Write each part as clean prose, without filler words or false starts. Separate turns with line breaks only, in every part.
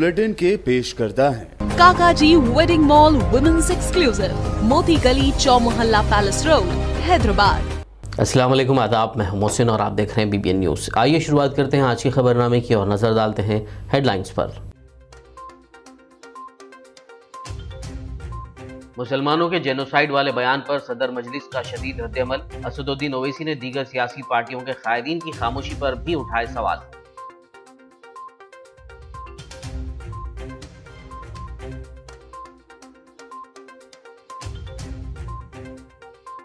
Bulletin के पेश करता है
काकाजी वेडिंग मॉल वुमेन्स एक्सक्लूसिव, मोती गली, चौमोहल्ला पैलेस रोड, हैदराबाद।
अस्सलाम वालेकुम, आदाब। मैं मोहसिन और आप देख रहे हैं बीबीएन न्यूज़। आइए शुरुआत करते हैं आज की खबरनामे की और नजर डालते हैं हेडलाइंस पर। मुसलमानों के जेनोसाइड वाले बयान पर सदर मजलिस का शदीद रद्दअमल। असदुद्दीन ओवैसी ने दीगर सियासी पार्टियों के कायदीन की खामोशी पर भी उठाए सवाल।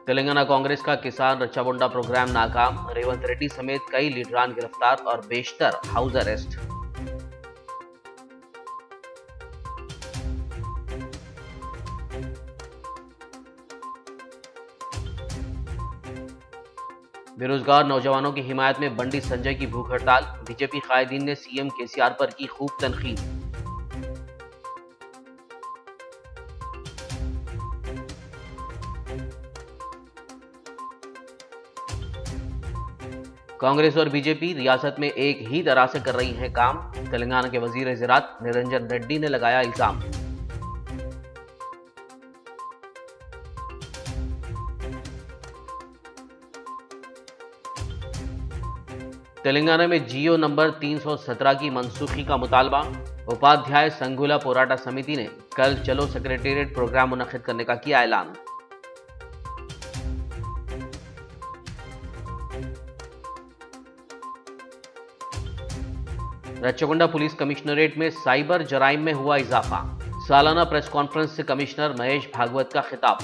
तेलंगाना कांग्रेस का किसान रच्चाबुंडा प्रोग्राम नाकाम। रेवंत रेड्डी समेत कई लीडरान गिरफ्तार और बेशतर हाउस अरेस्ट। बेरोजगार नौजवानों की हिमायत में बंडी संजय की भूख हड़ताल। बीजेपी कायदीन ने सीएम केसीआर पर की खूब तनकीद। कांग्रेस और बीजेपी रियासत में एक ही तरह से कर रही हैं काम। तेलंगाना के वजीर ज़राअत निरंजन रेड्डी ने लगाया इल्जाम। तेलंगाना में जियो नंबर 317 की मनसूखी का मुतालबा। उपाध्याय संगुला पोराटा समिति ने कल चलो सेक्रेटेरिएट प्रोग्राम मुनक्किद करने का किया ऐलान। रच्चाबुंडा पुलिस कमिश्नरेट में साइबर जराइम में हुआ इजाफा। सालाना प्रेस कॉन्फ्रेंस से कमिश्नर महेश भागवत का खिताब।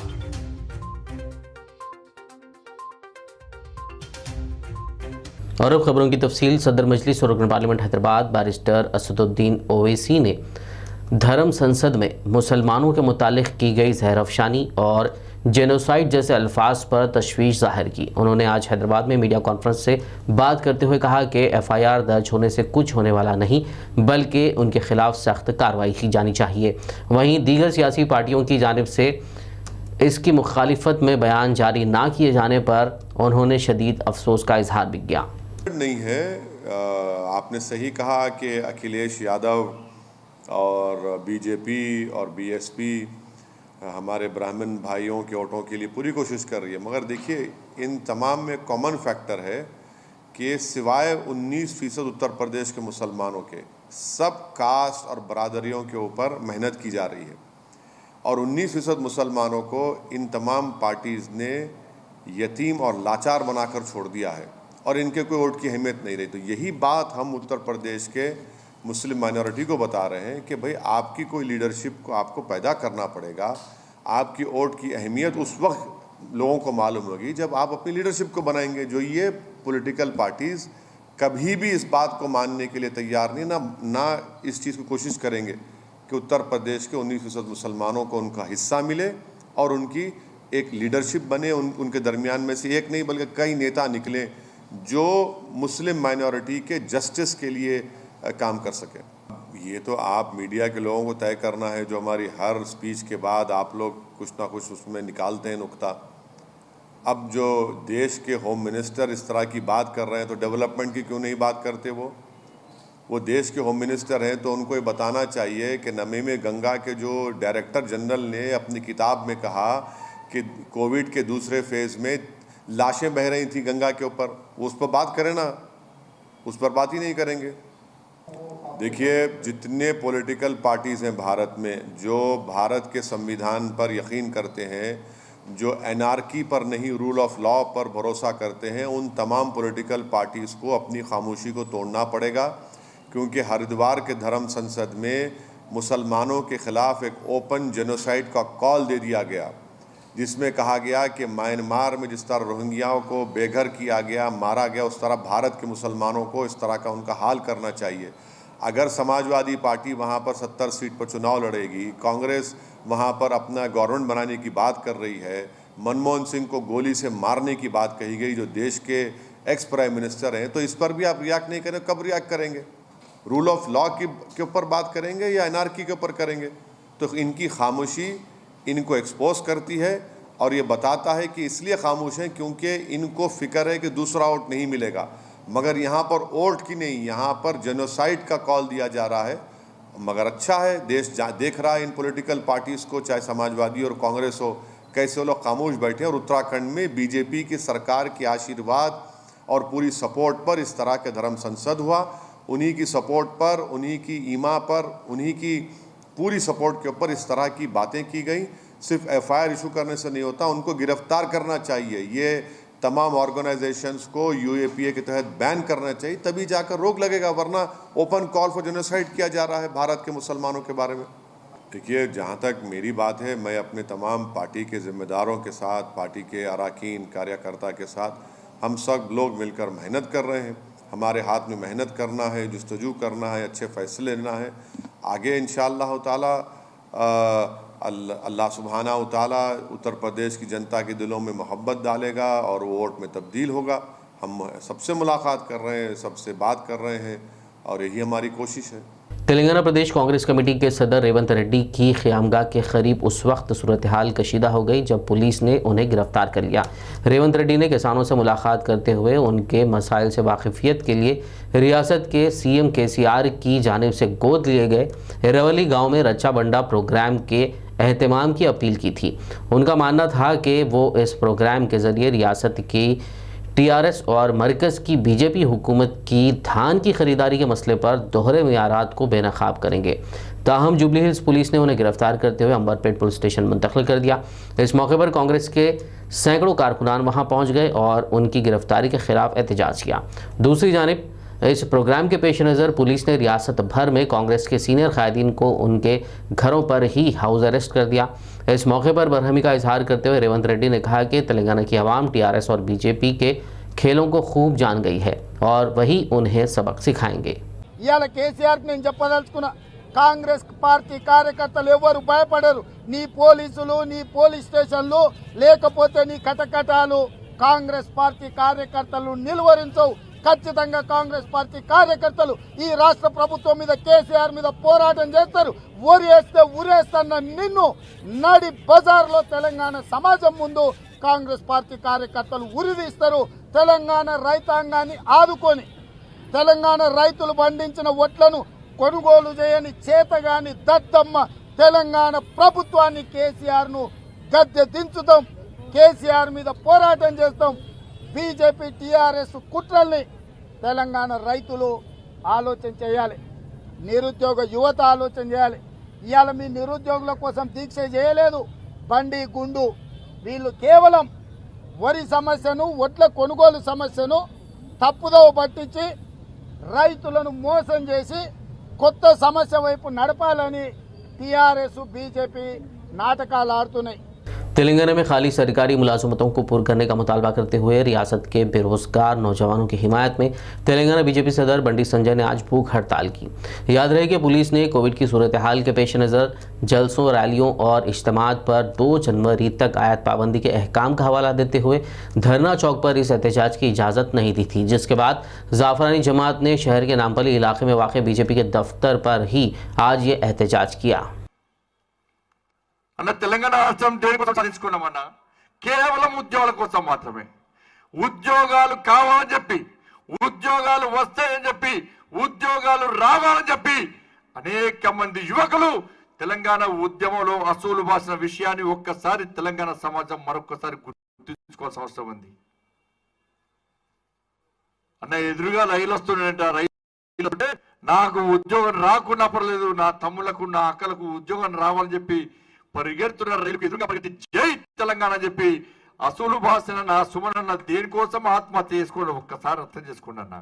और अब खबरों की तफसील। सदर मजलिस और रुकन पार्लियामेंट हैदराबाद बैरिस्टर असदुद्दीन ओवैसी ने धर्म संसद में मुसलमानों के मुतालिक की गई जहर अफशानी और जेनोसाइड जैसे अल्फाज पर तशवीश जाहिर की। उन्होंने आज हैदराबाद में मीडिया कॉन्फ्रेंस से बात करते हुए कहा कि एफआईआर दर्ज होने से कुछ होने वाला नहीं, बल्कि उनके खिलाफ सख्त कार्रवाई की जानी चाहिए। वहीं दीगर सियासी पार्टियों की जानिब से इसकी मुखालिफत में बयान जारी ना किए जाने पर उन्होंने शदीद अफसोस का इजहार भी किया।
नहीं है, आपने सही कहा कि अखिलेश यादव और बीजेपी और बीएसपी हमारे ब्राह्मण भाइयों के वोटों के लिए पूरी कोशिश कर रही है, मगर देखिए इन तमाम में कॉमन फैक्टर है कि सिवाय 19% उत्तर प्रदेश के मुसलमानों के सब कास्ट और बरादरियों के ऊपर मेहनत की जा रही है और 19% मुसलमानों को इन तमाम पार्टीज़ ने यतीम और लाचार बनाकर छोड़ दिया है और इनके कोई वोट की अहमियत नहीं रही। तो यही बात हम उत्तर प्रदेश के मुस्लिम माइनॉरिटी को बता रहे हैं कि भाई आपकी कोई लीडरशिप को आपको पैदा करना पड़ेगा। आपकी वोट की अहमियत उस वक्त लोगों को मालूम होगी जब आप अपनी लीडरशिप को बनाएंगे। जो ये पॉलिटिकल पार्टीज़ कभी भी इस बात को मानने के लिए तैयार नहीं, ना इस चीज़ की कोशिश करेंगे कि उत्तर प्रदेश के 19% मुसलमानों को उनका हिस्सा मिले और उनकी एक लीडरशिप बने। उनके दरमियान में से एक नहीं बल्कि कई नेता निकले जो मुस्लिम माइनॉरिटी के जस्टिस के लिए काम कर सके। ये तो आप मीडिया के लोगों को तय करना है, जो हमारी हर स्पीच के बाद आप लोग कुछ ना कुछ उसमें निकालते हैं नुक्ता। अब जो देश के होम मिनिस्टर इस तरह की बात कर रहे हैं तो डेवलपमेंट की क्यों नहीं बात करते? वो देश के होम मिनिस्टर हैं तो उनको ये बताना चाहिए कि नमामि गंगा के जो डायरेक्टर जनरल ने अपनी किताब में कहा कि कोविड के दूसरे फेज़ में लाशें बह रही थी गंगा के ऊपर, उस पर बात करें ना, उस पर बात ही नहीं करेंगे। देखिए जितने पॉलिटिकल पार्टीज़ हैं भारत में जो भारत के संविधान पर यकीन करते हैं, जो एनार्की पर नहीं रूल ऑफ लॉ पर भरोसा करते हैं, उन तमाम पॉलिटिकल पार्टीज़ को अपनी खामोशी को तोड़ना पड़ेगा। क्योंकि हरिद्वार के धर्म संसद में मुसलमानों के ख़िलाफ़ एक ओपन जेनोसाइड का कॉल दे दिया गया, जिसमें कहा गया कि म्यांमार में जिस तरह रोहिंग्याओं को बेघर किया गया, मारा गया, उस तरह भारत के मुसलमानों को इस तरह का उनका हाल करना चाहिए। अगर समाजवादी पार्टी वहाँ पर 70 सीट पर चुनाव लड़ेगी, कांग्रेस वहाँ पर अपना गवर्नमेंट बनाने की बात कर रही है, मनमोहन सिंह को गोली से मारने की बात कही गई जो देश के एक्स प्राइम मिनिस्टर हैं, तो इस पर भी आप रिएक्ट नहीं करें। कब रिएक्ट करेंगे? रूल ऑफ लॉ के ऊपर बात करेंगे या एनार्की के ऊपर करेंगे? तो इनकी खामोशी इनको एक्सपोज करती है और ये बताता है कि इसलिए खामोश हैं क्योंकि इनको फिक्र है कि दूसरा वोट नहीं मिलेगा। मगर यहाँ पर वोट की नहीं, यहाँ पर जेनोसाइड का कॉल दिया जा रहा है मगर अच्छा है देश देख रहा है इन पॉलिटिकल पार्टीज़ को, चाहे समाजवादी और कांग्रेस हो, कैसे वो लोग खामोश बैठे। और उत्तराखंड में बीजेपी की सरकार के आशीर्वाद और पूरी सपोर्ट पर इस तरह के धर्म संसद हुआ। उन्हीं की सपोर्ट पर, उन्हीं की ईमा पर, उन्हीं की पूरी सपोर्ट के ऊपर इस तरह की बातें की गई। सिर्फ एफआईआर इशू करने से नहीं होता, उनको गिरफ्तार करना चाहिए। ये तमाम ऑर्गेनाइजेशंस को यूएपीए के तहत बैन करना चाहिए, तभी जाकर रोक लगेगा, वरना ओपन कॉल फॉर जेनोसाइड किया जा रहा है भारत के मुसलमानों के बारे में। देखिए, जहाँ तक मेरी बात है, मैं अपने तमाम पार्टी के जिम्मेदारों के साथ, पार्टी के अरकान कार्यकर्ता के साथ हम सब लोग मिलकर मेहनत कर रहे हैं। हमारे हाथ में मेहनत करना है, जुस्तजू करना है, अच्छे फैसले लेना है। आगे इंशाअल्लाह ताला अल्लाह सुब्हाना व तआला उत्तर प्रदेश की जनता के दिलों में मोहब्बत डालेगा और वो वोट में तब्दील होगा। हम सबसे मुलाकात कर रहे हैं, सबसे बात कर रहे हैं और यही हमारी कोशिश है।
तेलंगाना प्रदेश कांग्रेस कमेटी के सदर रेवंत रेड्डी की क़यामगाह के करीब उस वक्त सूरत हाल कशीदा हो गई जब पुलिस ने उन्हें गिरफ्तार कर लिया। रेवंत रेड्डी ने किसानों से मुलाकात करते हुए उनके मसाइल से वाकिफियत के लिए रियासत के सीएम केसीआर की जानिब से गोद लिए गए एरावली गाँव में रच्चा बंडा प्रोग्राम के एहतमाम की अपील की थी। उनका मानना था कि वो इस प्रोग्राम के ज़रिए रियासत की टीआरएस और मरकज़ की बीजेपी हुकूमत की धान की ख़रीदारी के मसले पर दोहरे मियारात को बेनकाब करेंगे। ताहम जुबली हिल्स पुलिस ने उन्हें गिरफ्तार करते हुए अंबरपेट पुलिस स्टेशन मुंतकिल कर दिया। इस मौके पर कांग्रेस के सैकड़ों कारकुनान वहां पहुंच गए और उनकी गिरफ्तारी के खिलाफ एहतजाज किया। दूसरी जानिब इस प्रोग्राम के पेश नज़र पुलिस ने रियासत भर में कांग्रेस के सीनियर कायदीन को उनके घरों पर ही हाउस अरेस्ट कर दिया। इस मौके पर बरहमी का इजहार करते हुए रेवंत रेड्डी ने कहा कि तेलंगाना की आवाम टीआरएस और बीजेपी के खेलों को खूब जान गई है और वही उन्हें सबक सिखाएंगे।
ఇయాల కేసీఆర్ కి నేను చెప్పదలుచుకున్నా, కాంగ్రెస్ పార్టీ కార్యకర్తలు ఎవరు భయపడరు. నీ పోలీసులు, నీ పోలీస్ స్టేషన్లు, లేకపోతే నీ కటకటాలు కాంగ్రెస్ పార్టీ కార్యకర్తలు నిలువరించవు. ఖచ్చితంగా కాంగ్రెస్ పార్టీ కార్యకర్తలు ఈ రాష్ట్ర ప్రభుత్వం మీద, కేసీఆర్ మీద పోరాటం చేస్తారు. ఊరేస్తే ఊరేస్తన్న నిన్ను నడి బజార్లో తెలంగాణ సమాజం ముందు కాంగ్రెస్ పార్టీ కార్యకర్తలు ఉరిదీస్తారు. తెలంగాణ రైతాంగాన్ని ఆదుకొని, తెలంగాణ రైతులు పండించిన వడ్లను కొనుగోలు చేయని చేతగాని దద్దమ్మ తెలంగాణ ప్రభుత్వాన్ని, కేసీఆర్ను గద్దె దించుతాం. కేసీఆర్ మీద పోరాటం చేస్తాం. బీజేపీ టీఆర్ఎస్ కుట్రల్ని తెలంగాణ రైతులు ఆలోచన చేయాలి. నిరుద్యోగ యువత ఆలోచన చేయాలి. ఇవాళ మీ నిరుద్యోగుల కోసం దీక్ష చేయలేదు. బండి గుండు వీళ్ళు కేవలం వరి సమస్యను, వడ్ల కొనుగోలు సమస్యను తప్పుదోవ పట్టించి రైతులను మోసం చేసి కొత్త సమస్య వైపు నడపాలని టీఆర్ఎస్ బీజేపీ నాటకాలు ఆడుతున్నాయి।
तेलंगाना में खाली सरकारी मुलाजमतों को पूरा करने का मुतालबा करते हुए रियासत के बेरोजगार नौजवानों की हिमायत में तेलंगाना बीजेपी सदर बंडी संजय ने आज भूख हड़ताल की। याद रहे कि पुलिस ने कोविड की सूरत हाल के पेश नज़र जलसों, रैलियों और इज्तिमात पर 2 जनवरी तक आयत पाबंदी के अहकाम का हवाला देते हुए धरना चौक पर इस एहतजाज की इजाज़त नहीं दी थी, जिसके बाद जाफरानी जमात ने शहर के नामपल्ली इलाके में वाक़ बीजेपी के दफ्तर पर ही आज ये एहतजाज किया।
అన్న తెలంగాణ రాష్ట్రం దేనికోసం సాధించుకున్నామన్నా? కేవలం ఉద్యోగాల కోసం మాత్రమే. ఉద్యోగాలు కావాలని చెప్పి, ఉద్యోగాలు వస్తాయని చెప్పి, ఉద్యోగాలు రావాలని చెప్పి అనేక మంది యువకులు తెలంగాణ ఉద్యమంలో అసూలు బాసిన విషయాన్ని ఒక్కసారి తెలంగాణ సమాజం మరొకసారి గుర్తుంచుకోవాల్సిన అవసరం ఉంది. అన్న ఎదురుగా రైలు వస్తున్నాయంట, రైలు అంటే నాకు ఉద్యోగం రాకున్నా పర్లేదు, నా తమ్ముళ్లకు, నా అక్కలకు ఉద్యోగం రావాలని చెప్పి పరిగెడుతున్న రైలుకు ఎదురుగా పరిగెత్తి జై తెలంగాణ అని చెప్పి అసూలు భాషన నా సుమనన్న దేనికోసం ఆత్మహత్య చేసుకోవడం ఒక్కసారి అర్థం చేసుకోండి అన్న.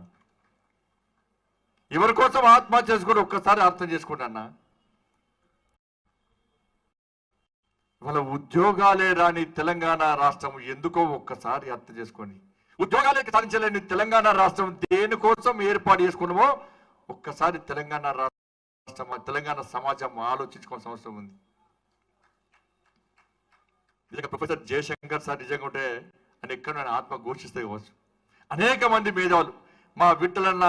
ఎవరి కోసం ఆత్మహత్య చేసుకోవడం ఒక్కసారి అర్థం చేసుకోండి అన్న. ఇవాళ ఉద్యోగాలే రాని తెలంగాణ రాష్ట్రం ఎందుకో ఒక్కసారి అర్థం చేసుకోండి. ఉద్యోగాలే సాధించలేని తెలంగాణ రాష్ట్రం దేనికోసం ఏర్పాటు చేసుకున్నామో ఒక్కసారి తెలంగాణ రాష్ట్రం, తెలంగాణ సమాజం ఆలోచించుకోవాల్సిన అవసరం ఉంది. నిజంగా ప్రొఫెసర్ జయశంకర్ సార్ నిజంగా ఉంటే అని ఎక్కడ నేను ఆత్మ ఘోషిస్తే కావచ్చు. అనేక మంది మేధావులు, మా విఠలన్న,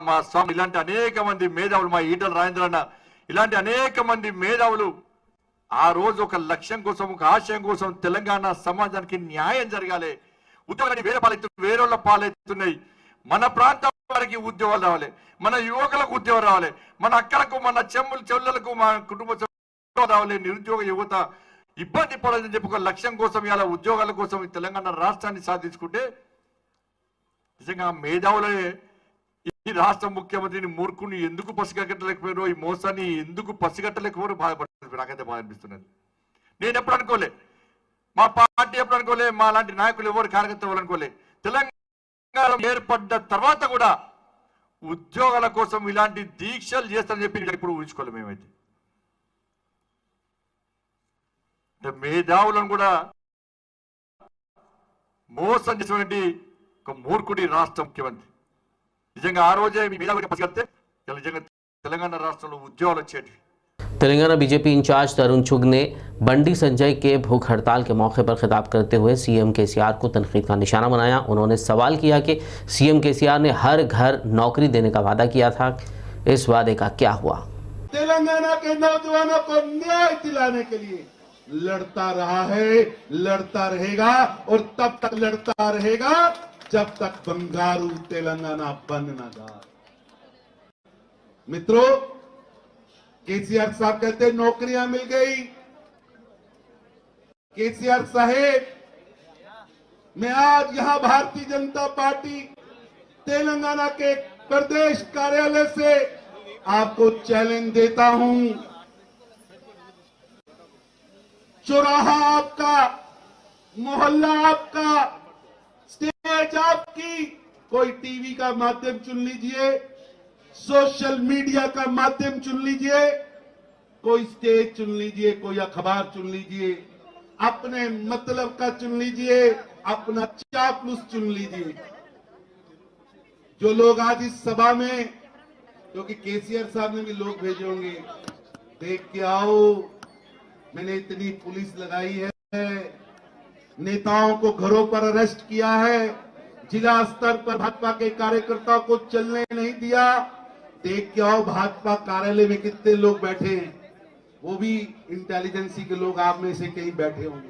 మా స్వామి, ఇలాంటి అనేక మంది మేధావులు, మా ఈటల రాజేంద్రన్న, ఇలాంటి అనేక మంది మేధావులు ఆ రోజు ఒక లక్ష్యం కోసం, ఒక ఆశయం కోసం తెలంగాణ సమాజానికి న్యాయం జరగాలి. ఉద్యోగాన్ని వేరే పాలెత్తు, వేరేళ్ళ పాలెత్తున్నాయి. మన ప్రాంతం వారికి ఉద్యోగాలు రావాలి, మన యువకులకు ఉద్యోగం రావాలి, మన అక్కలకు మన చెల్లెలకు మా కుటుంబ సభ్యులకు రావాలి. నిరుద్యోగ యువత ఇబ్బంది పడాలని చెప్పి ఒక లక్ష్యం కోసం ఇలా ఉద్యోగాల కోసం ఈ తెలంగాణ రాష్ట్రాన్ని సాధించుకుంటే నిజంగా మేధావులే ఈ రాష్ట్ర ముఖ్యమంత్రిని మూర్ఖుని ఎందుకు పసిగట్టలేకపోయారో, ఈ మోసాన్ని ఎందుకు పసిగట్టలేకపోయారో బాధపడుతుంది. నాకైతే బాధ అనిపిస్తున్నది. నేను ఎప్పుడు అనుకోలే, మా పార్టీ ఎప్పుడు అనుకోలే, మా లాంటి నాయకులు ఎవరు కార్యకర్తలు అనుకోలే, తెలంగాణ ఏర్పడ్డ తర్వాత కూడా ఉద్యోగాల కోసం ఇలాంటి దీక్షలు చేస్తారని చెప్పి ఇప్పుడు ఊహించుకోలే. మేమైతే మేధావులను కూడా మోసం చేసినటువంటి ఒక మూర్ఖుడి రాష్ట్ర ముఖ్యమంత్రి. నిజంగా ఆ రోజే మీ మేధావులు పసిగడితే నిజంగా తెలంగాణ రాష్ట్రంలో ఉద్యోగాలు వచ్చేటివి.
तेलंगाना बीजेपी इंचार्ज तरुण चुग ने बंडी संजय के भूख हड़ताल के मौके पर खिताब करते हुए सीएम केसीआर को तनकीद का निशाना बनाया। उन्होंने सवाल किया कि सीएम केसीआर ने हर घर नौकरी देने का वादा किया था, इस वादे का क्या हुआ?
तेलंगाना के नौजवानों को न्याय दिलाने के लिए लड़ता रहा है, लड़ता रहेगा और तब तक लड़ता रहेगा जब तक बंगारू तेलंगाना बन न जाए। मित्रों, केसीआर साहब कहते नौकरियां मिल गई। केसीआर साहेब, मैं आज यहां भारतीय जनता पार्टी तेलंगाना के प्रदेश कार्यालय से आपको चैलेंज देता हूं। चौराहा आपका, मोहल्ला आपका, स्टेज आपकी, कोई टीवी का माध्यम चुन लीजिए, सोशल मीडिया का माध्यम चुन लीजिए, कोई स्टेज चुन लीजिए, कोई अखबार चुन लीजिए, अपने मतलब का चुन लीजिए, अपना चापलूस चुन लीजिए। जो लोग आज इस सभा में, क्योंकि केसीआर साहब ने भी लोग भेजे होंगे, देख के आओ, मैंने इतनी पुलिस लगाई है, नेताओं को घरों पर अरेस्ट किया है, जिला स्तर पर भाजपा के कार्यकर्ताओं को चलने नहीं दिया। देख के आओ भाजपा कार्यालय में कितने लोग बैठे हैं, वो भी इंटेलिजेंसी के लोग आप में से कहीं बैठे होंगे,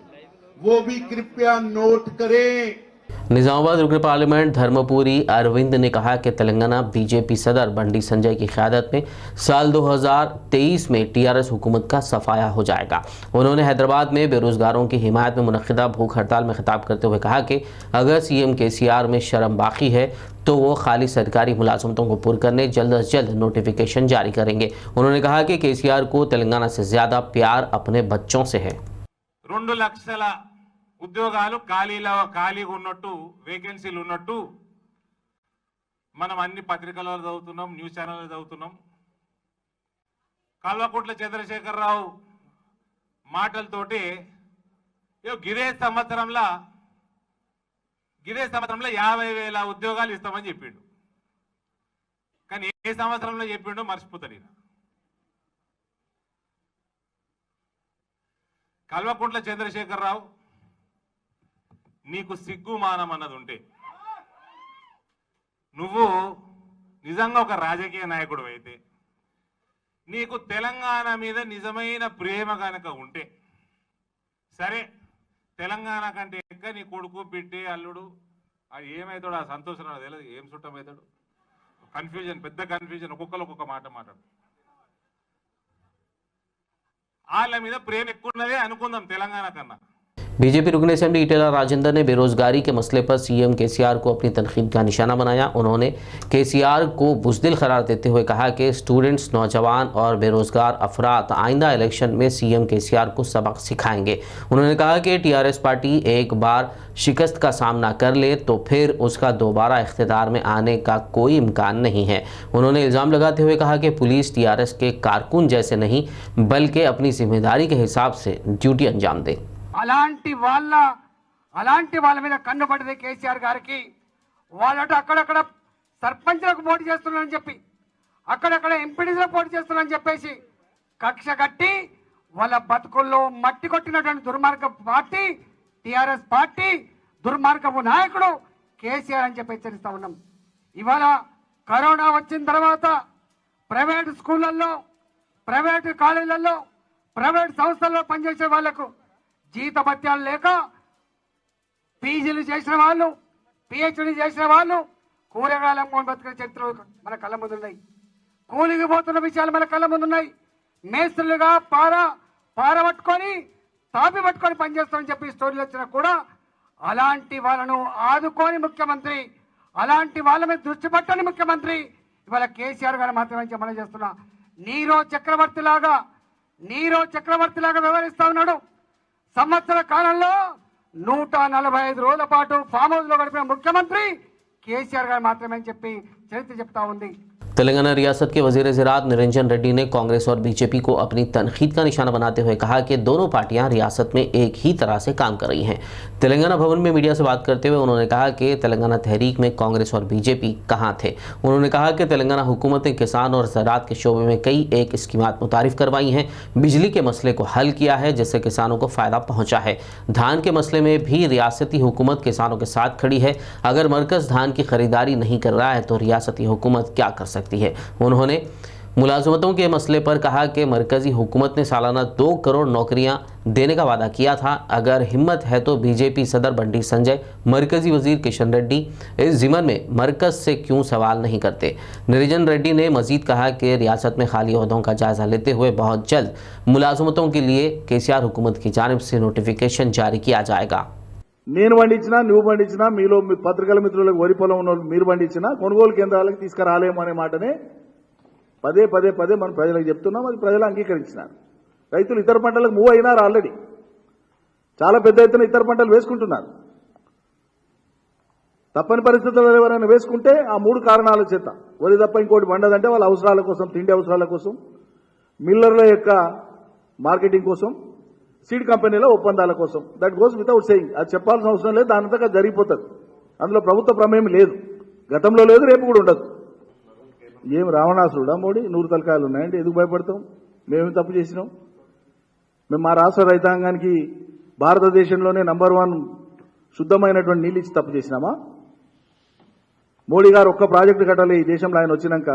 वो भी कृपया नोट करें।
निजामाबाद रुकन पार्लियामेंट धर्मपुरी अरविंद ने कहा कि तेलंगाना बीजेपी सदर बंडी संजय की क़यादत में साल 2023 में टीआरएस हुकूमत का सफाया हो जाएगा। उन्होंने हैदराबाद में बेरोजगारों की हिमायत में मुनक़िदा भूख हड़ताल में खिताब करते हुए कहा कि अगर सीएम केसीआर में शर्म बाकी है तो वो खाली सरकारी मुलाजमतों को पूर्ण करने जल्द अज जल्द नोटिफिकेशन जारी करेंगे। उन्होंने कहा कि केसीआर को तेलंगाना से ज़्यादा प्यार अपने बच्चों से है।
2 లక్షల ఉద్యోగాలు ఖాళీగా ఉన్నట్టు, వేకెన్సీలు ఉన్నట్టు మనం అన్ని పత్రికలలో చదువుతున్నాం, న్యూస్ ఛానల్లో చదువుతున్నాం. కల్వకుంట్ల చంద్రశేఖరరావు మాటలతోటి గిదే సంవత్సరంలో 50,000 ఉద్యోగాలు ఇస్తామని చెప్పిండు. కానీ ఏ సంవత్సరంలో చెప్పిండో మర్చిపోతాడు ఈయన. కల్వకుంట్ల చంద్రశేఖరరావు, నీకు సిగ్గుమానం అన్నది ఉంటే, నువ్వు నిజంగా ఒక రాజకీయ నాయకుడు అయితే, నీకు తెలంగాణ మీద నిజమైన ప్రేమ కనుక ఉంటే, సరే తెలంగాణ కంటే ఇంకా నీ కొడుకు, బిడ్డే, అల్లుడు అది ఏమవుతాడు, ఆ సంతోషం తెలియదు, ఏం చుట్టం అవుతాడు, కన్ఫ్యూజన్, పెద్ద కన్ఫ్యూజన్, ఒక్కొక్కరు ఒక్కొక్క మాట మాట్లాడు. వాళ్ళ మీద ప్రేమ ఎక్కువ ఉన్నదే అనుకుందాం తెలంగాణ కన్నా.
बीजेपी रुकन असेंबली इटेला राजेंद्र ने बेरोजगारी के मसले पर सीएम केसीआर को अपनी तनकीद का निशाना बनाया। उन्होंने केसीआर को बुज़दिल करार देते हुए कहा कि स्टूडेंट्स, नौजवान और बेरोजगार अफराद आइंदा इलेक्शन में सीएम केसीआर को सबक सिखाएंगे। उन्होंने कहा कि टीआरएस पार्टी एक बार शिकस्त का सामना कर ले तो फिर उसका दोबारा इख्तिदार में आने का कोई इम्कान नहीं है। उन्होंने इल्ज़ाम लगाते हुए कहा कि पुलिस टीआरएस के कारकुन जैसे नहीं बल्कि अपनी जिम्मेदारी के हिसाब से ड्यूटी अंजाम दे।
అలాంటి వాళ్ళ మీద కన్నుపడింది కేసీఆర్ గారికి. వాళ్ళట అక్కడక్కడ సర్పంచ్లకు పోటీ చేస్తున్నారని చెప్పి, అక్కడక్కడ ఎంపీడీలో పోటీ చేస్తున్నారని చెప్పేసి కక్ష కట్టి వాళ్ళ బతుకుల్లో మట్టి కొట్టినటువంటి దుర్మార్గపు పార్టీ టీఆర్ఎస్ పార్టీ, దుర్మార్గపు నాయకుడు కేసీఆర్ అని చెప్పి హెచ్చరిస్తా ఉన్నాం. ఇవాళ కరోనా వచ్చిన తర్వాత ప్రైవేటు స్కూళ్ళల్లో, ప్రైవేటు కాలేజీలలో, ప్రైవేటు సంస్థల్లో పనిచేసే వాళ్లకు జీతభత్యాలు లేక, పీజీలు చేసిన వాళ్ళు, పిహెచ్డీ చేసిన వాళ్ళు, కూరగాయలు అమ్ముకొని బతికిన చరిత్రలు మన కళ్ళ ముందు ఉన్నాయి. కూలికి పోతున్న విషయాలు మన కళ్ళ ముందు ఉన్నాయి. మేస్త్రులుగా పార పట్టుకొని తాపి పట్టుకొని పనిచేస్తామని చెప్పి స్టోరీలు వచ్చినా కూడా అలాంటి వాళ్ళను ఆదుకోని ముఖ్యమంత్రి, అలాంటి వాళ్ళ మీద దృష్టి పట్టని ముఖ్యమంత్రి ఇవాళ కేసీఆర్ గారు మాత్రమే మనం చేస్తున్నా. నీరో చక్రవర్తిలాగా వ్యవహరిస్తా ఉన్నాడు. సంవత్సర కాలంలో 145 రోజుల పాటు ఫామ్ హౌస్ లో గడిపిన ముఖ్యమంత్రి కేసీఆర్ గారు మాత్రమే అని చెప్పి చరిత్ర చెప్తా ఉంది.
तेलंगाना रियासत के वजीर ज़राअत निरंजन रेड्डी ने कांग्रेस और बीजेपी को अपनी तनखीद का निशाना बनाते हुए कहा कि दोनों पार्टियां रियासत में एक ही तरह से काम कर रही हैं। तेलंगाना भवन में मीडिया से बात करते हुए उन्होंने कहा कि तेलंगाना तहरीक में कांग्रेस और बीजेपी कहां थे। उन्होंने कहा कि तेलंगाना हुकूमत ने किसान और ज़राअत के शोबे में कई एक स्कीमात मुतारिफ करवाई हैं, बिजली के मसले को हल किया है जिससे किसानों को फ़ायदा पहुँचा है। धान के मसले में भी रियासती हुकूमत किसानों के साथ खड़ी है। अगर मरकज़ धान की खरीदारी नहीं कर रहा है तो रियासती हुकूमत क्या कर सकती है। उन्होंने मुलाजमतों के मसले पर कहा कि मरकजी हुकूमत ने सालाना 2 करोड़ नौकरियां देने का वादा किया था। अगर हिम्मत है तो बीजेपी सदर बंडी संजय, मरकजी वजीर किशन रेड्डी इस ज़िमन में मरकज से क्यों सवाल नहीं करते। निरंजन रेड्डी ने मजीद कहा कि रियासत में खाली ओहदों का जायज़ा लेते हुए बहुत जल्द मुलाजमतों के लिए केसीआर हुकूमत की जानिब से नोटिफिकेशन जारी किया जाएगा।
నేను పండించినా నువ్వు పండించినా మీలో మీ పత్రికల మిత్రులకు వరి పొలం ఉన్న వాళ్ళు మీరు పండించినా కొనుగోలు కేంద్రాలకు తీసుకురాలేము అనే మాటనే పదే మనం ప్రజలకు చెప్తున్నాం. అది ప్రజలు అంగీకరించినారు. రైతులు ఇతర పంటలకు మూవ్ అయినారు. ఆల్రెడీ చాలా పెద్ద ఎత్తున ఇతర పంటలు వేసుకుంటున్నారు. తప్పని పరిస్థితుల్లో ఎవరైనా వేసుకుంటే ఆ 3 కారణాల చేత వరి తప్ప ఇంకోటి పండదంటే వాళ్ళ అవసరాల కోసం, తిండి అవసరాల కోసం, మిల్లర్ల యొక్క మార్కెటింగ్ కోసం, సీడ్ కంపెనీల ఒప్పందాల కోసం. That goes without saying. అది చెప్పాల్సిన అవసరం లేదు. దానంతగా జరిగిపోతుంది. అందులో ప్రభుత్వ ప్రమేయం లేదు. గతంలో లేదు, రేపు కూడా ఉండదు. ఏం రావణాసురుడా మోడీ? 100 తలకాయలు ఉన్నాయండి. ఎందుకు భయపడతాం? మేమేం తప్పు చేసినాం? మేము మా రాష్ట్ర రైతాంగానికి భారతదేశంలోనే నంబర్ 1 శుద్ధమైనటువంటి నీళ్ళు ఇచ్చి తప్పు చేసినామా? మోడీ గారు ఒక్క ప్రాజెక్టు కట్టాలి ఈ దేశంలో ఆయన వచ్చినాక.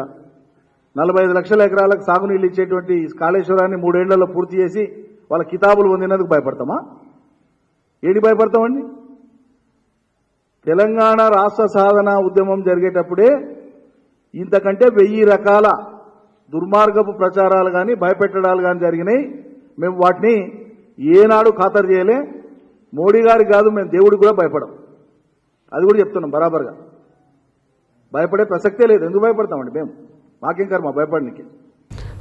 45 లక్షల ఎకరాలకు సాగునీళ్ళు ఇచ్చేటువంటి కాళేశ్వరాన్ని 3 ఏళ్లలో పూర్తి చేసి వాళ్ళ కితాబులు పొందినందుకు భయపడతామా? ఏది భయపడతామండి? తెలంగాణ రాష్ట్ర సాధన ఉద్యమం జరిగేటప్పుడే ఇంతకంటే 1000 రకాల దుర్మార్గపు ప్రచారాలు కానీ భయపెట్టడాలు కానీ జరిగినాయి. మేము వాటిని ఏనాడు ఖాతరు చేయలే. మోడీ గారికి కాదు, మేము దేవుడికి కూడా భయపడం. అది కూడా చెప్తున్నాం బరాబర్గా. భయపడే ప్రసక్తే లేదు. ఎందుకు భయపడతామండి మేము? మాకేం కర్మ భయపడడానికి.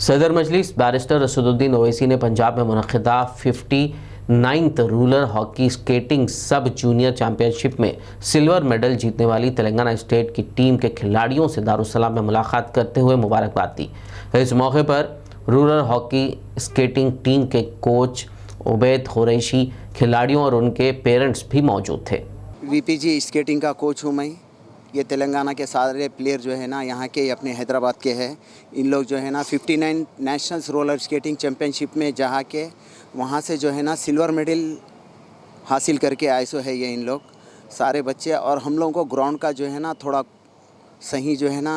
सदर मजलिस बैरिस्टर असदुद्दीन ओवैसी ने पंजाब में मुनक़िदा 59th रूरल हॉकी स्केटिंग सब जूनियर चैंपियनशिप में सिल्वर मेडल जीतने वाली तेलंगाना स्टेट की टीम के खिलाड़ियों से दारुस्सलाम में मुलाकात करते हुए मुबारकबाद दी। इस मौके पर रूरल हॉकी स्केटिंग टीम के कोच उबैद कुरैशी, खिलाड़ियों और उनके पेरेंट्स भी मौजूद थे।
वीपीजी स्केटिंग का कोच हूँ मैं। ये तेलंगाना के सारे प्लेयर जो है ना यहाँ के अपने हैदराबाद के हैं। इन लोग जो है ना 59 नेशनल्स रोलर स्केटिंग चैम्पियनशिप में जहाँ के वहाँ से जो है ना सिल्वर मेडल हासिल करके आए सो है ये इन लोग सारे बच्चे। और हम लोगों को ग्राउंड का जो है ना थोड़ा सही जो है ना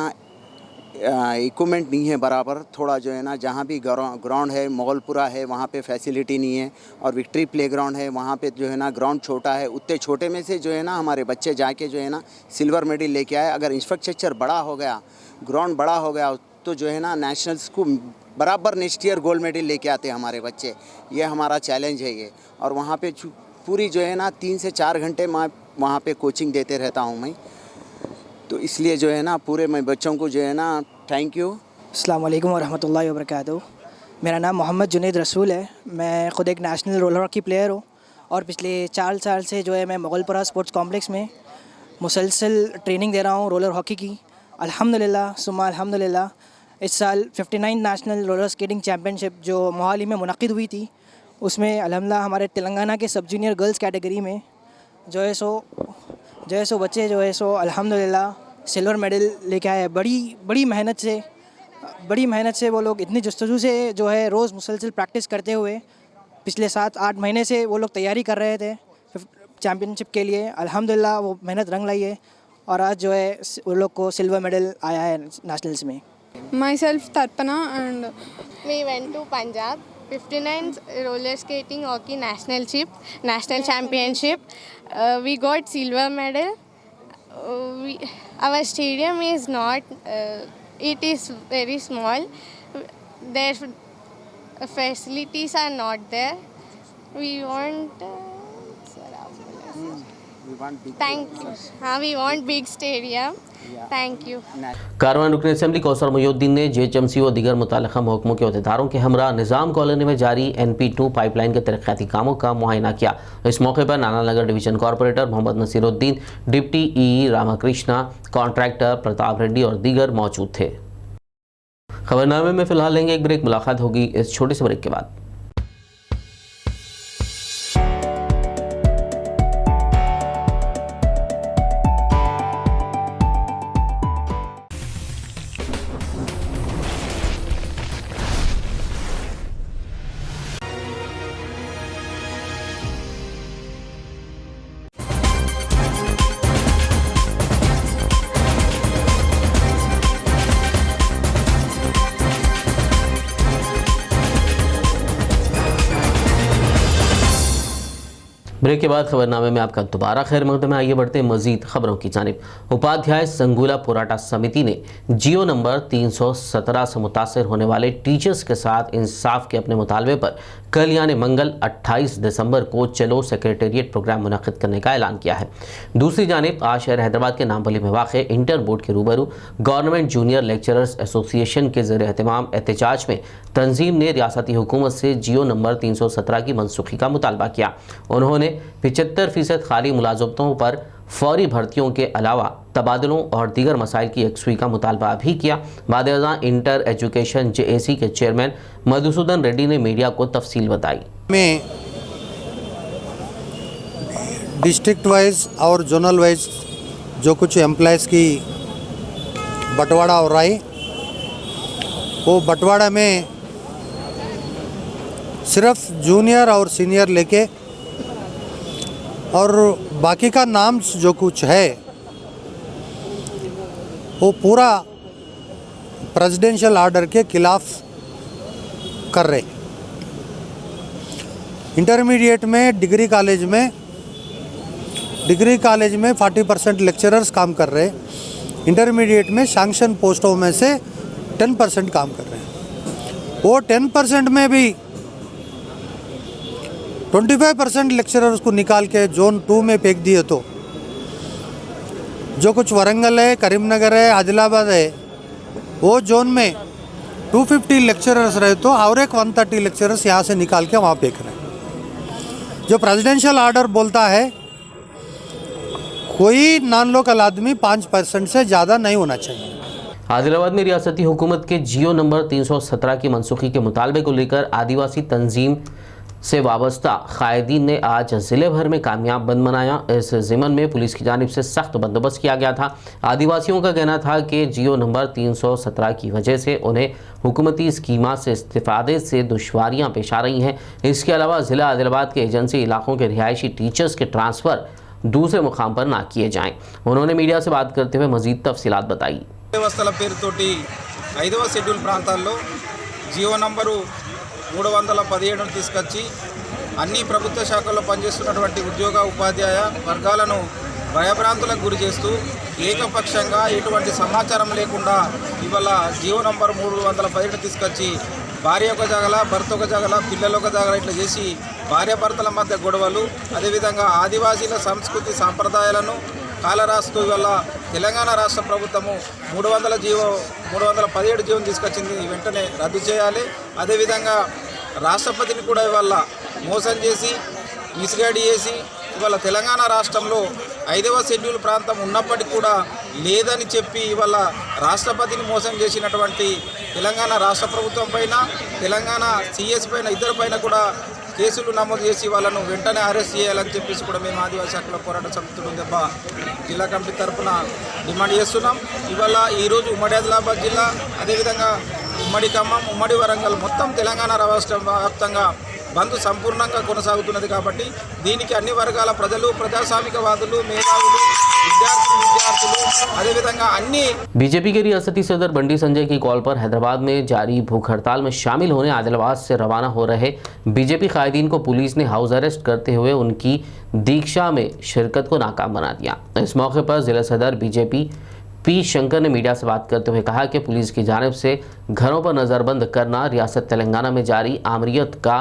इक्विपमेंट नहीं है बराबर। थोड़ा जो है ना जहाँ भी ग्राउंड है मोगलपुरा है वहाँ पे फैसिलिटी नहीं है। और विक्ट्री प्लेग्राउंड है वहाँ पे जो है ना ग्राउंड छोटा है। उतने छोटे में से जो है ना हमारे बच्चे जाके जो है ना सिल्वर मेडल लेके आए। अगर इंफ्रास्ट्रक्चर बड़ा हो गया, ग्राउंड बड़ा हो गया तो जो है ना नेशनल्स को बराबर नेक्स्ट ईयर गोल्ड मेडल लेके आते हैं हमारे बच्चे। ये हमारा चैलेंज है ये। और वहाँ पे पूरी जो है ना 3 से 4 घंटे मैं वहाँ पे कोचिंग देते रहता हूँ मैं। तो इसलिए जो है ना पूरे मैं बच्चों को जो है ना थैंक यू।
अस्सलाम वालेकुम वरहमतुल्लाहि वबरकातुहू। मेरा नाम मोहम्मद जुनैद रसूल है। मैं ख़ुद एक नेशनल रोलर हॉकी प्लेयर हूँ और पिछले 4 साल से जो है मैं मोगलपुरा स्पोर्ट्स कॉम्प्लेक्स में मुसलसल ट्रेनिंग दे रहा हूँ रोलर हॉकी की। अल्हम्दुलिल्लाह सुम्मा अल्हम्दुलिल्लाह इस साल 59 नेशनल रोलर स्केटिंग चैम्पियनशिप जो मोहाली में मुनक़िद हुई थी उसमें अल्हम्दुलिल्लाह हमारे तेलंगाना के सब जूनियर गर्ल्स कैटेगरी में जो है सो बच्चे जो है सो अल्हम्दुलिल्लाह सिल्वर मेडल लेके आए। बड़ी मेहनत से वो लोग इतनी जस्तजू से जो है रोज़ मुसलसल प्रैक्टिस करते हुए पिछले 7-8 महीने से वो लोग तैयारी कर रहे थे चैम्पियनशिप के लिए। अल्हम्दुलिल्लाह वो मेहनत रंग लाई है और आज जो है वो लोग को सिल्वर मेडल आया है नेशनल्स में।
Myself Tarpana and we went to Punjab 59 roller skating hockey national championship. We got silver medal. our stadium is not, it is very small. Their facilities are not there. We want, thank you. We want big stadium. Thank you.
कारवां रुकन assembly Kausar Mohiuddin ने JHMC और दीगर मुतालिका महकमों के अहदेदारों के हमरा निज़ाम colony में जारी NP2 pipeline के तरक्याती कामों का मुआयना किया। इस मौके पर Nana Nagar division corporator Mohammed Nasiruddin, deputy EE Ramakrishna, contractor Pratap Reddy और दीगर मौजूद थे। खबरनामे में फिलहाल लेंगे एक ब्रेक। मुलाकात होगी इस छोटे से ब्रेक के बाद। ब्रेक के बाद खबरनामे में आपका दोबारा खैर मकदम है। आइए बढ़ते हैं मजीद खबरों की जानिब। उपाध्याय संगुला पोराटा समिति ने जियो नंबर 317 से मुतासर होने वाले टीचर्स के साथ इंसाफ के अपने मुतालबे पर कल यानी मंगल 28 दिसंबर को चलो सेक्रेटेरिएट प्रोग्राम मुनक़िद करने का ऐलान किया है। दूसरी जानिब आज शहर हैदराबाद के नामपल्ली में वाक़ इंटर बोर्ड के रूबरू गवर्नमेंट जूनियर लेक्चरर्स एसोसिएशन के ज़ेर एहतमाम एहतजाज में तंजीम ने रियासती हुकूमत से जियो नंबर 317 की मनसूखी का मुतालबा किया। उन्होंने 75% खाली मुलाजमतों पर फौरी भर्तियों के अलावा तबादलों और दीगर मसाइल की यकसुई का मुतालबा भी किया। बाद इंटर एजुकेशन JAC के चेयरमैन मधुसूदन रेड्डी ने मीडिया को तफसील बताई।
में डिस्ट्रिक्ट वाइज और जोनल वाइज जो कुछ एम्प्लॉयज़ की बंटवारा हो रहा है, वो बंटवारा में सिर्फ जूनियर और सीनियर लेके और बाकी का नाम जो कुछ है वो पूरा प्रेसिडेंशियल ऑर्डर के खिलाफ कर रहे। इंटरमीडिएट में डिग्री कॉलेज में 40% लेक्चरर्स काम कर रहे। इंटरमीडिएट में सैंक्शन पोस्टों में से 10% काम कर रहे हैं। वो 10% में भी 25% लेक्चरर्स को निकाल के जोन 2 में फेंक दिए तो जो कुछ वरंगल है, करीमनगर है, आदिलाबाद है, वो जोन में 250 लेक्चरर्स रहे तो और एक 130 लेक्चरर्स यहाँ से निकाल के वहाँ फेंक रहे हैं। जो प्रेसिडेंशियल ऑर्डर बोलता है कोई नॉन लोकल आदमी 5% से ज़्यादा नहीं होना चाहिए।
आदिलाबाद में रियासती हुकूमत के जियो नंबर 317 की मनसूखी के मुतालबे को लेकर आदिवासी तंजीम से वाबस्ता कायदीन ने आज ज़िले भर में कामयाब बंद मनाया। इस ज़िमन में पुलिस की जानिब से सख्त बंदोबस्त किया गया था। आदिवासियों का कहना था कि जियो नंबर 317 की वजह से उन्हें हुकूमती स्कीमा से इस्तिफादे से दुश्वारियाँ पेश आ रही हैं। इसके अलावा ज़िला आदिलाबाद के एजेंसी इलाकों के रिहायशी टीचर्स के ट्रांसफ़र दूसरे मुकाम पर ना किए जाएँ। उन्होंने मीडिया से बात करते हुए मज़ीद तफसीलात बताई।
వ్యవస్థల పేరుతోటి 5వ షెడ్యూల్ ప్రాంతాల్లో జియో నంబరు 317ను తీసుకొచ్చి అన్ని ప్రభుత్వ శాఖల్లో పనిచేస్తున్నటువంటి ఉద్యోగ ఉపాధ్యాయ వర్గాలను భయభ్రాంతులకు గురి చేస్తూ ఏకపక్షంగా ఎటువంటి సమాచారం లేకుండా ఇవాళ జియో నంబర్ 317ను తీసుకొచ్చి భార్య ఒక జగల, భర్త ఒక జగల, పిల్లలు ఒక జగల ఇట్లా చేసి భార్యాభర్తల మధ్య గొడవలు, అదేవిధంగా ఆదివాసీల సంస్కృతి సాంప్రదాయాలను కాలరాస్తూ ఇవాళ తెలంగాణ రాష్ట్ర ప్రభుత్వము 317 జీవోను తీసుకొచ్చింది. వెంటనే రద్దు చేయాలి. అదేవిధంగా రాష్ట్రపతిని కూడా ఇవాళ మోసం చేసి మిస్గైడ్ చేసి ఇవాళ తెలంగాణ రాష్ట్రంలో 5వ షెడ్యూల్ ప్రాంతం ఉన్నప్పటికీ కూడా లేదని చెప్పి ఇవాళ రాష్ట్రపతిని మోసం చేసినటువంటి తెలంగాణ రాష్ట్ర ప్రభుత్వం పైన, తెలంగాణ CS పైన, ఇద్దరి పైన కూడా కేసులు నమోదు చేసి వాళ్ళను వెంటనే అరెస్ట్ చేయాలని చెప్పేసి కూడా మేము ఆదివాసీ హక్కుల పోరాట సమితి దెబ్బ జిల్లా కమిటీ తరఫున డిమాండ్ చేస్తున్నాం. ఇవాళ ఈరోజు ఉమ్మడి ఆదిలాబాద్ జిల్లా, అదేవిధంగా ఉమ్మడి ఖమ్మం, ఉమ్మడి వరంగల్ మొత్తం తెలంగాణ రాష్ట్ర వ్యాప్తంగా బంద్ సంపూర్ణంగా కొనసాగుతున్నది. కాబట్టి దీనికి అన్ని వర్గాల ప్రజలు, ప్రజాస్వామికవాదులు, మేధావులు, విద్యార్థులు అదేవిధంగా అన్ని
बीजेपी के रियासती सदर बंडी संजय की कॉल पर हैदराबाद में जारी भूख हड़ताल में शामिल होने आदिलाबाद से रवाना हो रहे बीजेपी कायदीन को पुलिस ने हाउस अरेस्ट करते हुए उनकी दीक्षा में शिरकत को नाकाम बना दिया। इस मौके पर जिला सदर बीजेपी पी शंकर ने मीडिया से बात करते हुए कहा कि पुलिस की जानिब से घरों पर नज़रबंद करना रियासत तेलंगाना में जारी आमरीयत का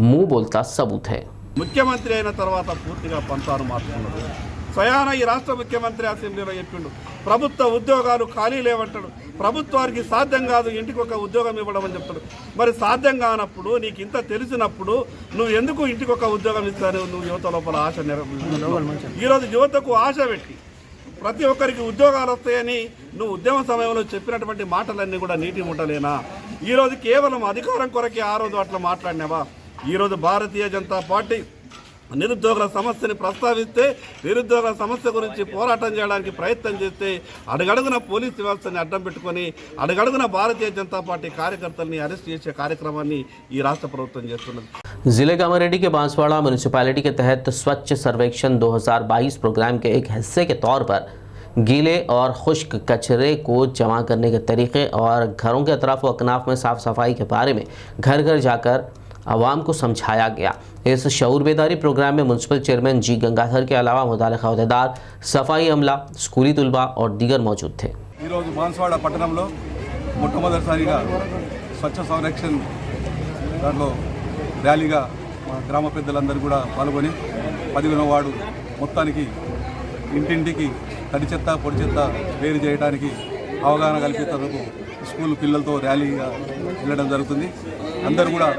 मुंह बोलता सबूत है।
ముఖ్యమంత్రి అయిన తర్వాత పూర్తిగా పంతాను మార్చుకున్నాడు। స్వయాన ఈ రాష్ట్ర ముఖ్యమంత్రి అసెంబ్లీలో చెప్పిండు ప్రభుత్వ ఉద్యోగాలు ఖాళీ లేవంటాడు, ప్రభుత్వానికి సాధ్యం కాదు ఇంటికి ఒక ఉద్యోగం ఇవ్వడం అని చెప్తాడు। మరి సాధ్యం కానప్పుడు నీకు ఇంత తెలిసినప్పుడు నువ్వు ఎందుకు ఇంటికి ఒక ఉద్యోగం ఇస్తాను? నువ్వు యువత లోపల ఆశ ఈరోజు యువతకు ఆశ పెట్టి ప్రతి ఒక్కరికి ఉద్యోగాలు వస్తాయని నువ్వు ఉద్యమ సమయంలో చెప్పినటువంటి మాటలన్నీ కూడా నీటి ముట్టలేనా? ఈరోజు కేవలం అధికారం కొరకే ఆ రోజు అట్లా మాట్లాడినావా? ఈరోజు భారతీయ జనతా పార్టీ నిరుద్యోగుల సమస్యని ప్రస్తావిస్తే నిరుద్యోగుల సమస్య గురించి పోరాటం చేయడానికి ప్రయత్నం చేస్తే అడుగడుగున పోలీస్ వ్యవస్థని అడ్డం పెట్టుకొని అడుగడుగున భారతీయ జనతా పార్టీ కార్యకర్తల్ని అరెస్ట్ చేసే కార్యక్రమాన్ని ఈ రాష్ట్ర ప్రభుత్వం చేస్తున్నది।
जिले कामारेड्डी के बांसवाड़ा म्यूनिसिपैलिटी के तहत स्वच्छ सर्वेक्षण 2022 प्रोग्राम के एक हिस्से के तौर पर गीले और खुश्क कचरे को जमा करने के तरीके और घरों के अतराफ व अकनाफ में साफ़ सफाई के बारे में घर घर जाकर आवाम को समझाया गया। इस शऊर बेदारी प्रोग्राम में म्यूनसिपल चेयरमैन जी गंगाधर के अलावा मुतालिका अहदेदार, सफाई अमला, स्कूली तुलबा और दीगर मौजूद थे।
బాన్స్వాడ పట్టణంలో మొట్టమొదటిసారిగా స్వచ్ఛ సంరక్షణ దాంట్లో ర్యాలీగా మా గ్రామ పెద్దలందరూ కూడా పాల్గొని 11వ వార్డు మొత్తానికి ఇంటింటికి తడి చెత్త పొడి చెత్త వేరు చేయడానికి అవగాహన కల్పించేందుకు స్కూల్ పిల్లలతో ర్యాలీగా వెళ్ళడం జరుగుతుంది। అందరూ కూడా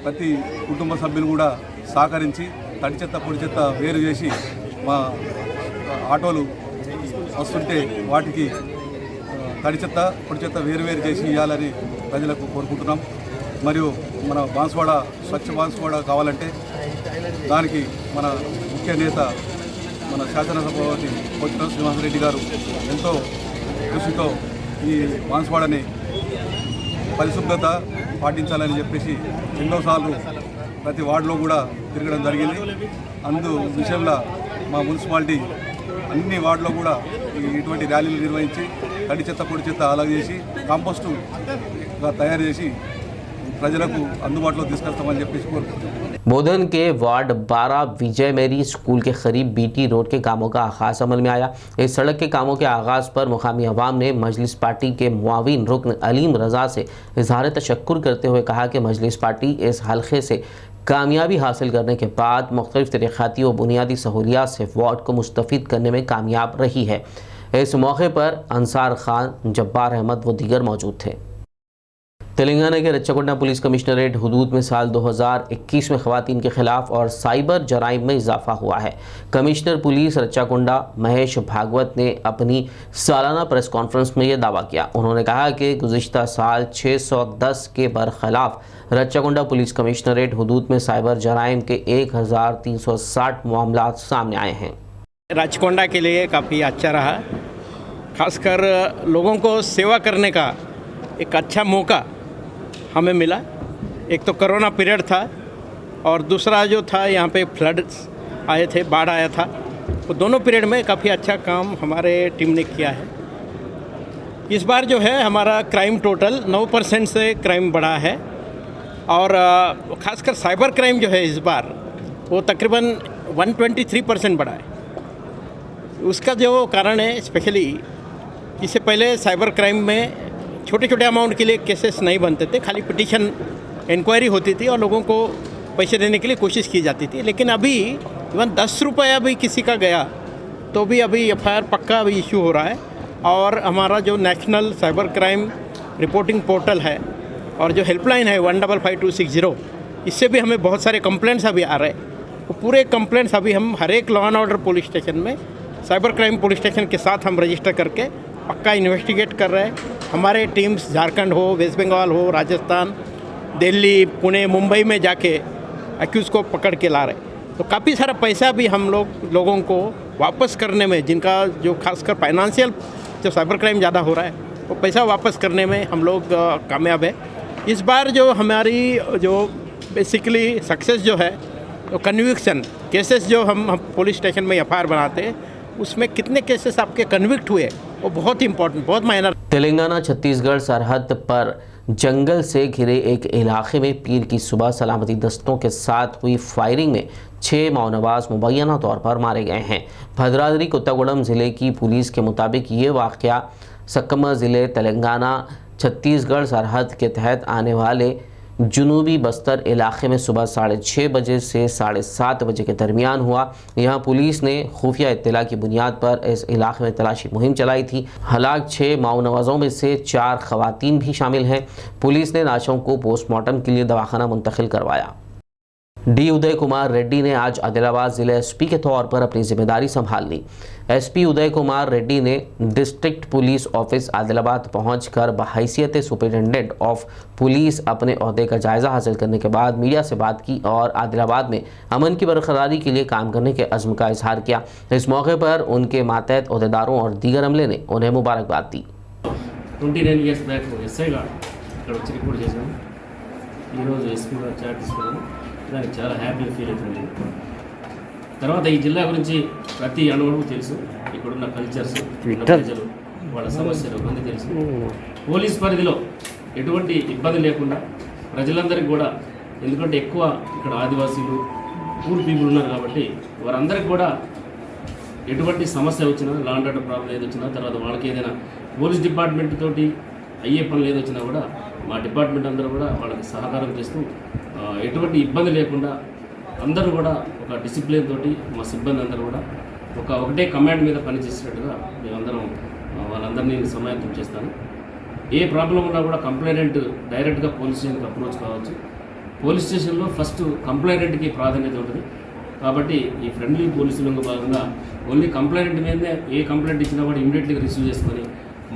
ప్రతి కుటుంబ సభ్యులు కూడా సహకరించి తడి చెత్త పొడి చెత్త వేరు చేసి మా ఆటోలు వస్తుంటే వాటికి తడి చెత్త పొడి చెత్త వేరు చేసి ఇవ్వాలని ప్రజలకు కోరుకుంటున్నాం। మరియు మన బాన్స్వాడ స్వచ్ఛ బాన్స్వాడ కావాలంటే దానికి మన ముఖ్య నేత మన శాసనసభాపతి పోతిన శ్రీనివాసరెడ్డి గారు ఎంతో కృషితో ఈ బాన్స్వాడని పరిశుభ్రత పాటించాలని చెప్పేసి ఎన్నోసార్లు ప్రతి వార్డులో కూడా తిరగడం జరిగింది। అందు విషయంలో మా మున్సిపాలిటీ అన్ని వార్డులో కూడా ఇటువంటి ర్యాలీలు నిర్వహించి తడి చెత్త పొడి చెత్త అలాగే చేసి కాంపోస్టుగా తయారు చేసి ప్రజలకు అందుబాటులో తీసుకొస్తామని చెప్పేసి కోరుకుంటున్నాం।
बोधन के वार्ड 12 विजय मेरी स्कूल के करीब बीटी रोड के कामों का आगाज अमल में आया। इस सड़क के कामों के आगाज़ पर मुकामी अवाम ने मजलिस पार्टी के मुआविन रुकन अलीम रज़ा से इजहार तशक्कुर करते हुए कहा कि मजलिस पार्टी इस हल्के से कामयाबी हासिल करने के बाद मुख्तलिफ तरक़ाती व बुनियादी सहूलियात से वार्ड को मुस्तफ़ीद करने में कामयाब रही है। इस मौके पर अंसार खान, जब्बार अहमद व दीगर मौजूद थे। तेलंगाना के रच्चाकोंडा पुलिस कमिश्नरेट हुदूद में साल 2021 में ख़वातीन के ख़िलाफ़ और साइबर जराइम में इजाफा हुआ है। कमिश्नर पुलिस रच्चाकोंडा महेश भागवत ने अपनी सालाना प्रेस कॉन्फ्रेंस में यह दावा किया। उन्होंने कहा कि गुज़िश्ता साल 610 के बरखिलाफ़ रच्चाकोंडा पुलिस कमिश्नरेट हुदूद में साइबर जराइम के 1360 मामला सामने आए हैं।
रच्चाकोंडा के लिए काफ़ी अच्छा रहा, खासकर लोगों को सेवा करने का एक अच्छा मौका हमें मिला। एक तो कोरोना पीरियड था और दूसरा जो था यहाँ पे फ्लड्स आए थे, बाढ़ आया था, तो दोनों पीरियड में काफ़ी अच्छा काम हमारे टीम ने किया है। इस बार जो है हमारा क्राइम टोटल 9% से क्राइम बढ़ा है और ख़ासकर साइबर क्राइम जो है इस बार वो तकरीबन 123% बढ़ा है। उसका जो कारण है स्पेशली इससे पहले साइबर क्राइम में छोटे छोटे अमाउंट के लिए केसेस नहीं बनते थे, खाली पिटीशन इंक्वायरी होती थी और लोगों को पैसे देने के लिए कोशिश की जाती थी। लेकिन अभी इवन 10 रुपया भी किसी का गया तो भी अभी FIR पक्का अभी इशू हो रहा है। और हमारा जो national cyber crime reporting portal है और जो हेल्पलाइन है 155260, इससे भी हमें बहुत सारे कंप्लेंट्स अभी आ रहे हैं। तो पूरे कंप्लेंट्स अभी हम हर एक law and order police station में साइबर क्राइम पुलिस स्टेशन के साथ हम रजिस्टर करके पक्का इन्वेस्टिगेट कर रहे हैं। हमारे टीम्स झारखंड हो, वेस्ट बंगाल हो, राजस्थान, दिल्ली, पुणे, मुंबई में जाके एक्यूज़ को पकड़ के ला रहे हैं। तो काफ़ी सारा पैसा भी हम लोगों को वापस करने में, जिनका जो खासकर फाइनेंशियल जो साइबर क्राइम ज़्यादा हो रहा है, वो पैसा वापस करने में हम लोग कामयाब है। इस बार जो हमारी जो बेसिकली सक्सेस जो है, तो कन्विक्शन केसेस जो हम पुलिस स्टेशन में FIR बनाते हैं उसमें कितने केसेस आपके कन्विक्ट हुए, वो बहुत इंपॉर्टेंट, बहुत मायना।
तेलंगाना छत्तीसगढ़ सरहद पर जंगल से घिरे एक इलाके में पीर की सुबह सलामती दस्तों के साथ हुई फायरिंग में 6 माओनवाज मुबैना तौर पर मारे गए हैं। भद्राद्री कोत्तागुड़म ज़िले की पुलिस के मुताबिक ये वाक़या सक्कमा ज़िले तेलंगाना छत्तीसगढ़ सरहद के तहत आने वाले जुनूबी बस्तर इलाके में सुबह 6:30 बजे से 7:30 बजे के दरमियान हुआ। यहाँ पुलिस ने खुफिया इत्तला की बुनियाद पर इस इलाके में तलाशी मुहिम चलाई थी। हलाक 6 माओनवाजों में से 4 खवातीन भी शामिल हैं। पुलिस ने लाशों को पोस्टमार्टम के लिए दवाखाना मुंतकिल करवाया। डी उदय कुमार रेड्डी ने आज आदिलाबाद ज़िले एसपी के तौर पर अपनी जिम्मेदारी संभाल ली। एसपी उदय कुमार रेड्डी ने डिस्ट्रिक्ट पुलिस ऑफिस आदिलाबाद पहुंचकर बहैसियत सुपरिटेंडेंट ऑफ पुलिस अपने ओहदे का जायज़ा हासिल करने के बाद मीडिया से बात की और आदिलाबाद में अमन की बरकरारी के लिए काम करने के अज़्म का इजहार किया। इस मौके पर उनके मातहत ओहदेदारों और दीगर अमले ने उन्हें मुबारकबाद दी।
29 years బ్యాక్ ఎస్ఐగా ఇక్కడ వచ్చి రిపోర్ట్ చేశాను. ఈరోజు ఎస్పీ గారు చార్జ్ తీసుకున్నాను. దానికి చాలా హ్యాపీ ఫీల్ అవుతుంది. తర్వాత ఈ జిల్లా గురించి ప్రతి అణువుకు తెలుసు, ఇక్కడున్న కల్చర్స్, ప్రజలు, వాళ్ళ సమస్యలు అన్నీ తెలుసు. పోలీస్ పరిధిలో ఎటువంటి ఇబ్బంది లేకుండా ప్రజలందరికీ కూడా, ఎందుకంటే ఎక్కువ ఇక్కడ ఆదివాసీలు పూర్ పీపుల్ ఉన్నారు కాబట్టి వారందరికీ కూడా ఎటువంటి సమస్య వచ్చినా, లా అండ్ ఆర్డర్ ప్రాబ్లం ఏది వచ్చినా, తర్వాత వాళ్ళకి ఏదైనా పోలీస్ డిపార్ట్మెంట్ తోటి అయ్యే పనులు ఏదొచ్చినా కూడా మా డిపార్ట్మెంట్ అందరూ కూడా వాళ్ళకి సహకారం చేస్తూ ఎటువంటి ఇబ్బంది లేకుండా అందరూ కూడా ఒక డిసిప్లిన్ తోటి మా సిబ్బంది అందరూ కూడా ఒకటే కమాండ్ మీద పనిచేసేటట్టుగా మేమందరం వాళ్ళందరినీ సమాయత్తం చేస్తాను. ఏ ప్రాబ్లం ఉన్నా కూడా కంప్లైంట్ డైరెక్ట్గా పోలీస్ స్టేషన్కి అప్రోచ్ కావచ్చు. పోలీస్ స్టేషన్లో ఫస్ట్ కంప్లైంట్కి ప్రాధాన్యత ఉంటుంది కాబట్టి ఈ ఫ్రెండ్లీ పోలీసులకు భాగంగా ఓన్లీ కంప్లైంట్ మీదనే ఏ కంప్లైంట్ ఇచ్చినా కూడా ఇమీడియట్గా రిసీవ్ చేసుకొని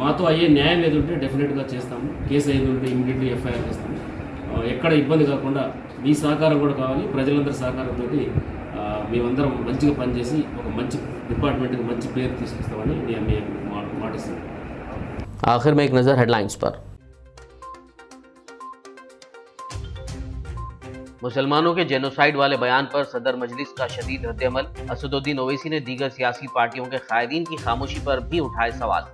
మాతో అయ్యే న్యాయం ఏది ఉంటే డెఫినెట్గా చేస్తాము. కేసు ఏది ఉంటే ఇమీడియట్లీ ఎఫ్ఐఆర్ చేస్తాము. ఎక్కడ ఇబ్బంది కాకుండా మీ సహకారం కూడా కావాలి. ప్రజలందరి సహకారంతో మేమందరం మంచిగా పనిచేసి ఒక మంచి డిపార్ట్మెంట్కి మంచి పేరు తీసుకొస్తామని నేను మాటిస్తున్నాను.
आखिर में एक नज़र हेडलाइंस पर। मुसलमानों के जेनोसाइड वाले बयान पर सदर मजलिस का शदीद रद्दअमल। असदुद्दीन ओवैसी ने दीगर सियासी पार्टियों के कायदीन की खामोशी पर भी उठाए सवाल।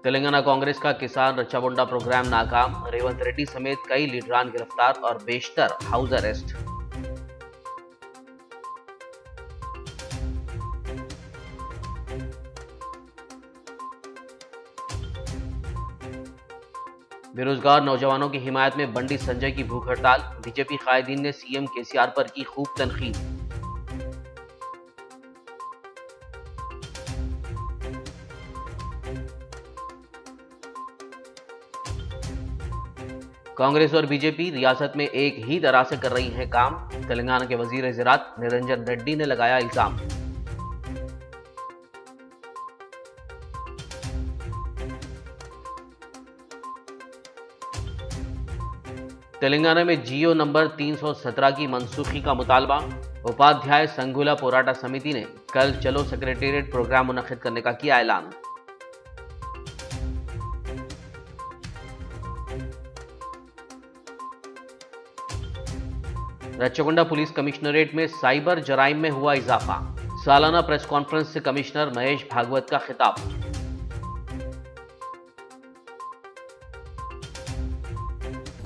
तेलंगाना कांग्रेस का किसान रच्चाबुंडा प्रोग्राम नाकाम। रेवंत रेड्डी समेत कई लीडरान गिरफ्तार और बेशतर हाउस अरेस्ट। बेरोजगार नौजवानों की हिमायत में बंडी संजय की भूख हड़ताल। बीजेपी कायदीन ने सीएम केसीआर पर की खूब तनकीद। कांग्रेस और बीजेपी रियासत में एक ही तरह से कर रही हैं काम। तेलंगाना के वजीर ज़राअत निरंजन रेड्डी ने लगाया इल्जाम। तेलंगाना में जियो नंबर 317 की मनसूखी का मुतालबा। उपाध्याय संघुला पोराटा समिति ने कल चलो सेक्रेटेरिएट प्रोग्राम मुनक्किद करने का किया ऐलान। रच्चाबुंडा पुलिस कमिश्नरेट में साइबर जराइम में हुआ इजाफा। सालाना प्रेस कॉन्फ्रेंस से कमिश्नर महेश भागवत का खिताब।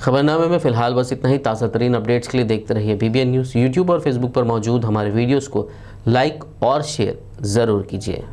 खबरनामे में फिलहाल बस इतना ही। ताज़ा तरीन अपडेट्स के लिए देखते रहिए BBN न्यूज़। यूट्यूब और फेसबुक पर मौजूद हमारे वीडियोस को लाइक और शेयर ज़रूर कीजिए।